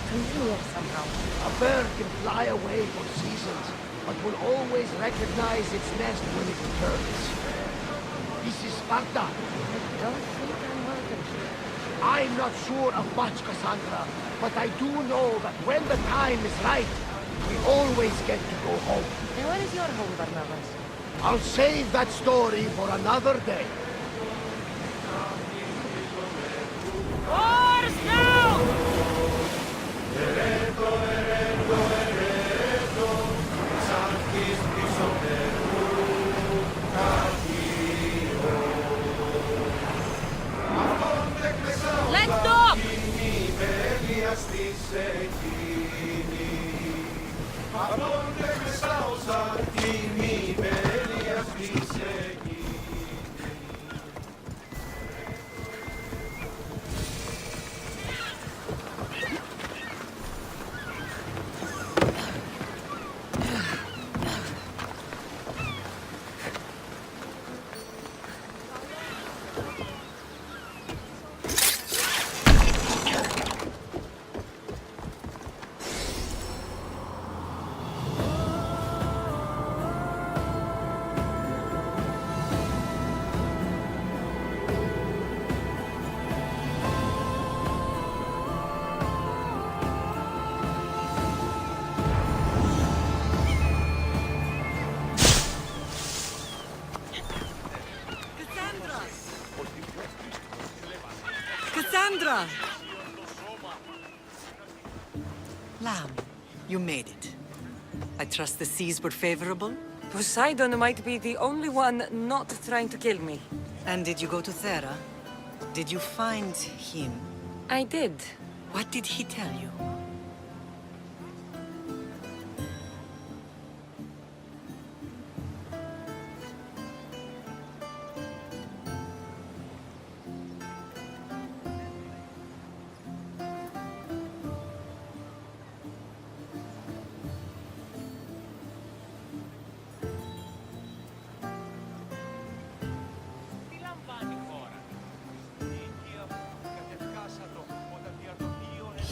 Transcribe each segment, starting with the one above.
familiar somehow. A bird can fly away for seasons, but will always recognize its nest when it returns. This is Sparta. I don't think I'm welcome here. I'm not sure of much, Cassandra, but I do know that when the time is right, we always get to go home. And where is your home, Barnabas? I'll save that story for another day. Wars now! Let's stop! Cassandra! Lamb, you made it. I trust the seas were favorable? Poseidon might be the only one not trying to kill me. And did you go to Thera? Did you find him? I did. What did he tell you?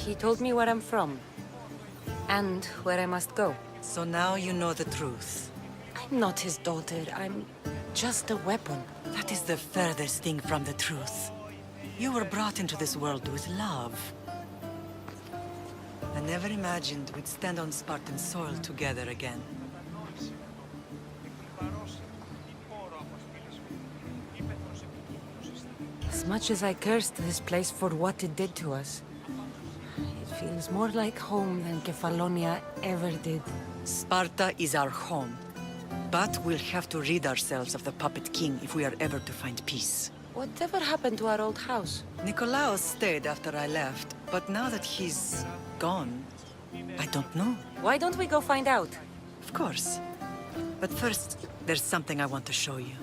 He told me where I'm from. And where I must go. So now you know the truth. I'm not his daughter. I'm just a weapon. That is the furthest thing from the truth. You were brought into this world with love. I never imagined we'd stand on Spartan soil together again. As much as I cursed this place for what it did to us, it feels more like home than Kefalonia ever did. Sparta is our home. But we'll have to rid ourselves of the Puppet King if we are ever to find peace. Whatever happened to our old house? Nikolaos stayed after I left, but now that he's gone, I don't know. Why don't we go find out? Of course. But first, there's something I want to show you.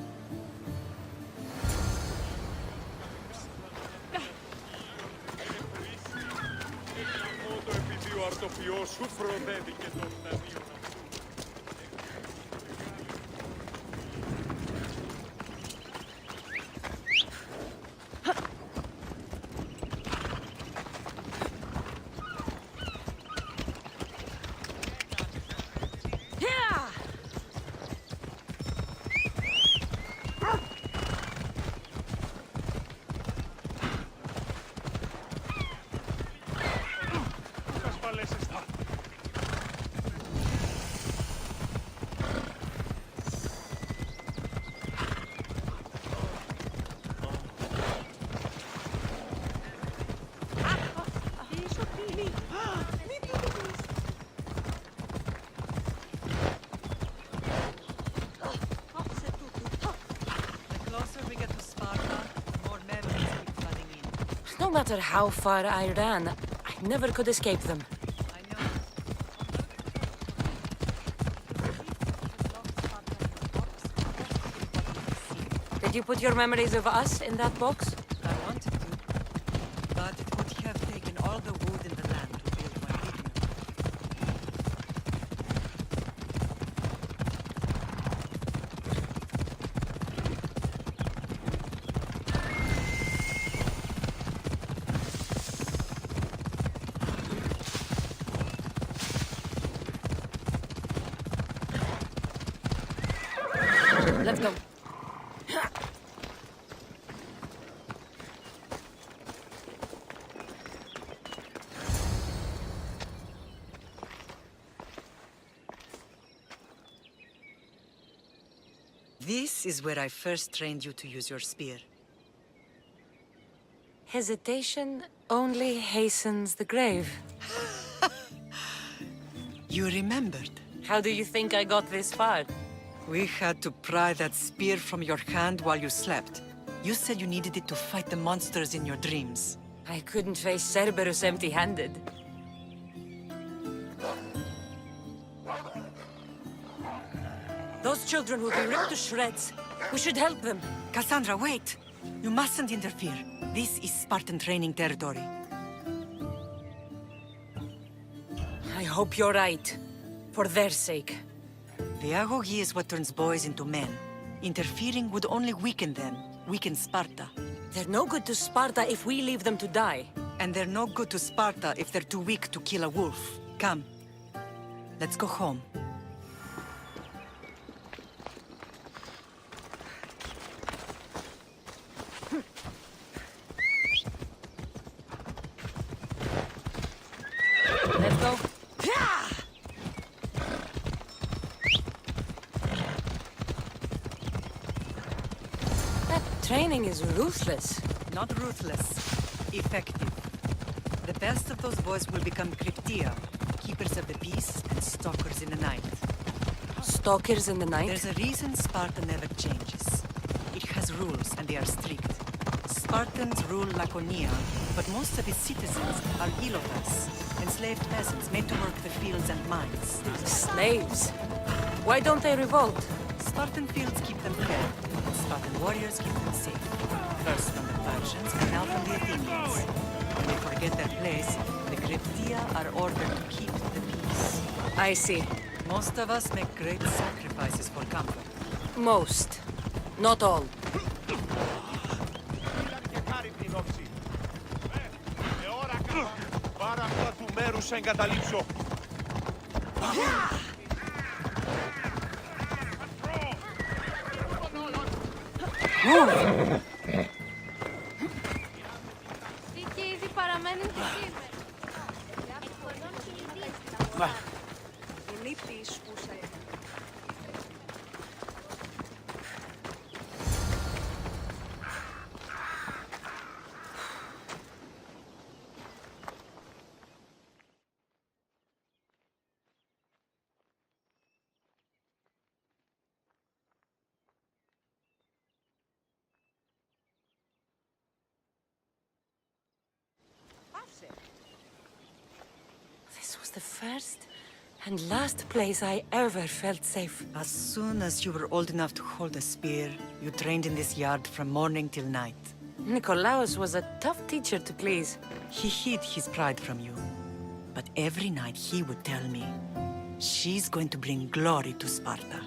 No matter how far I ran, I never could escape them. Did you put your memories of us in that box? I wanted to, but it would have taken all the wood in the land to build one pigment. Let's go. This is where I first trained you to use your spear. Hesitation only hastens the grave. You remembered. How do you think I got this far? We had to pry that spear from your hand while you slept. You said you needed it to fight the monsters in your dreams. I couldn't face Cerberus empty-handed. Those children will be ripped to shreds. We should help them. Cassandra, wait! You mustn't interfere. This is Spartan training territory. I hope you're right. For their sake. The agogi is what turns boys into men. Interfering would only weaken them, weaken Sparta. They're no good to Sparta if we leave them to die. And they're no good to Sparta if they're too weak to kill a wolf. Come. Let's go home. Let's go. That training is ruthless. Not ruthless. Effective. The best of those boys will become Cryptia, keepers of the peace and stalkers in the night. Stalkers in the night? There's a reason Sparta never changes. It has rules, and they are strict. Spartans rule Laconia, but most of its citizens are Ilotas, enslaved peasants made to work the fields and mines. Slaves. Why don't they revolt? Spartan fields keep them fed, and Spartan warriors keep them safe. First from the Persians, and now from the Athenians. When they forget their place, the Cryptia are ordered to keep the peace. I see. Most of us make great sacrifices for comfort. Most. Not all. Πάρα αυτά του μέρους σε εγκαταλείψω. Τι και ήδη παραμένουν και σήμερα. This was the first and last place I ever felt safe. As soon as you were old enough to hold a spear, you trained in this yard from morning till night. Nikolaos was a tough teacher to please. He hid his pride from you. But every night he would tell me, she's going to bring glory to Sparta.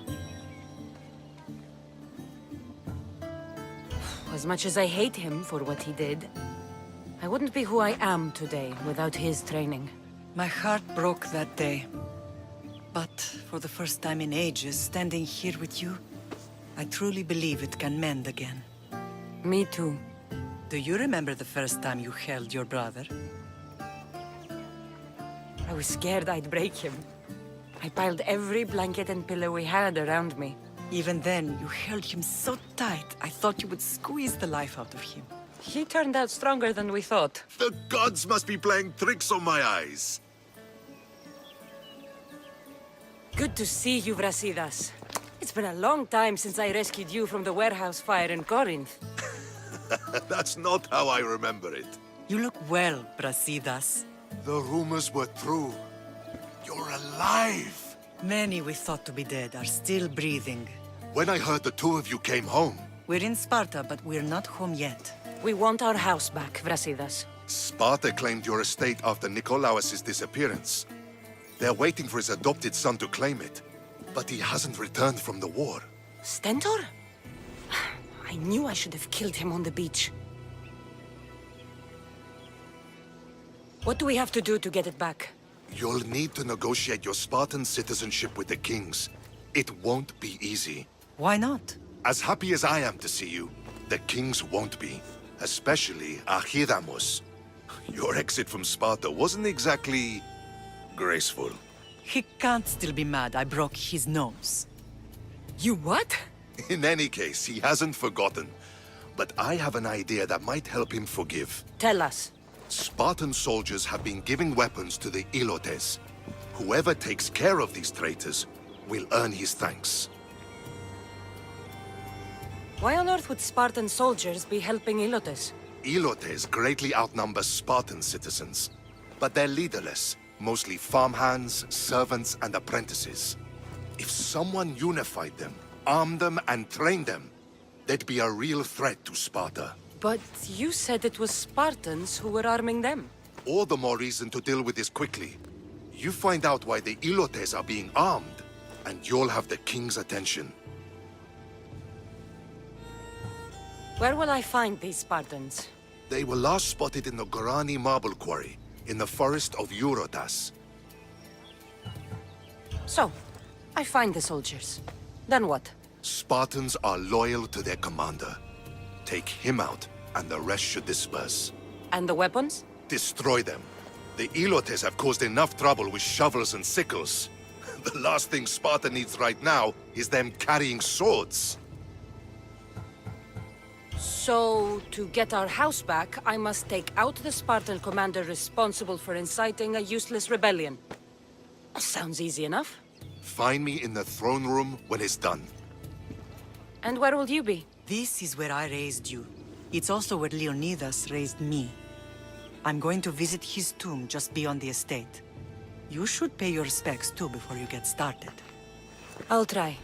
As much as I hate him for what he did, I wouldn't be who I am today without his training. My heart broke that day. But for the first time in ages, standing here with you, I truly believe it can mend again. Me too. Do you remember the first time you held your brother? I was scared I'd break him. I piled every blanket and pillow we had around me. Even then, you held him so tight, I thought you would squeeze the life out of him. He turned out stronger than we thought. The gods must be playing tricks on my eyes. Good to see you, Brasidas. It's been a long time since I rescued you from the warehouse fire in Corinth. That's not how I remember it. You look well, Brasidas. The rumors were true. You're alive! Many we thought to be dead are still breathing. When I heard the two of you came home, We're in Sparta, but we're not home yet. We want our house back, Brasidas. Sparta claimed your estate after Nikolaos' disappearance. They're waiting for his adopted son to claim it. But he hasn't returned from the war. Stentor? I knew I should have killed him on the beach. What do we have to do to get it back? You'll need to negotiate your Spartan citizenship with the kings. It won't be easy. Why not? As happy as I am to see you, the kings won't be. Especially Archidamos. Your exit from Sparta wasn't exactly graceful. He can't still be mad I broke his nose. You what? In any case, he hasn't forgotten. But I have an idea that might help him forgive. Tell us. Spartan soldiers have been giving weapons to the Ilotes. Whoever takes care of these traitors will earn his thanks. Why on earth would Spartan soldiers be helping Ilotes? Ilotes greatly outnumber Spartan citizens, but they're leaderless, mostly farmhands, servants, and apprentices. If someone unified them, armed them, and trained them, they'd be a real threat to Sparta. But you said it was Spartans who were arming them. All the more reason to deal with this quickly. You find out why the Ilotes are being armed, and you'll have the king's attention. Where will I find these Spartans? They were last spotted in the Gorani marble quarry, in the forest of Eurotas. So, I find the soldiers. Then what? Spartans are loyal to their commander. Take him out, and the rest should disperse. And the weapons? Destroy them. The Ilotes have caused enough trouble with shovels and sickles. The last thing Sparta needs right now is them carrying swords. So, to get our house back, I must take out the Spartan commander responsible for inciting a useless rebellion. Sounds easy enough. Find me in the throne room when it's done. And where will you be? This is where I raised you. It's also where Leonidas raised me. I'm going to visit his tomb just beyond the estate. You should pay your respects too before you get started. I'll try.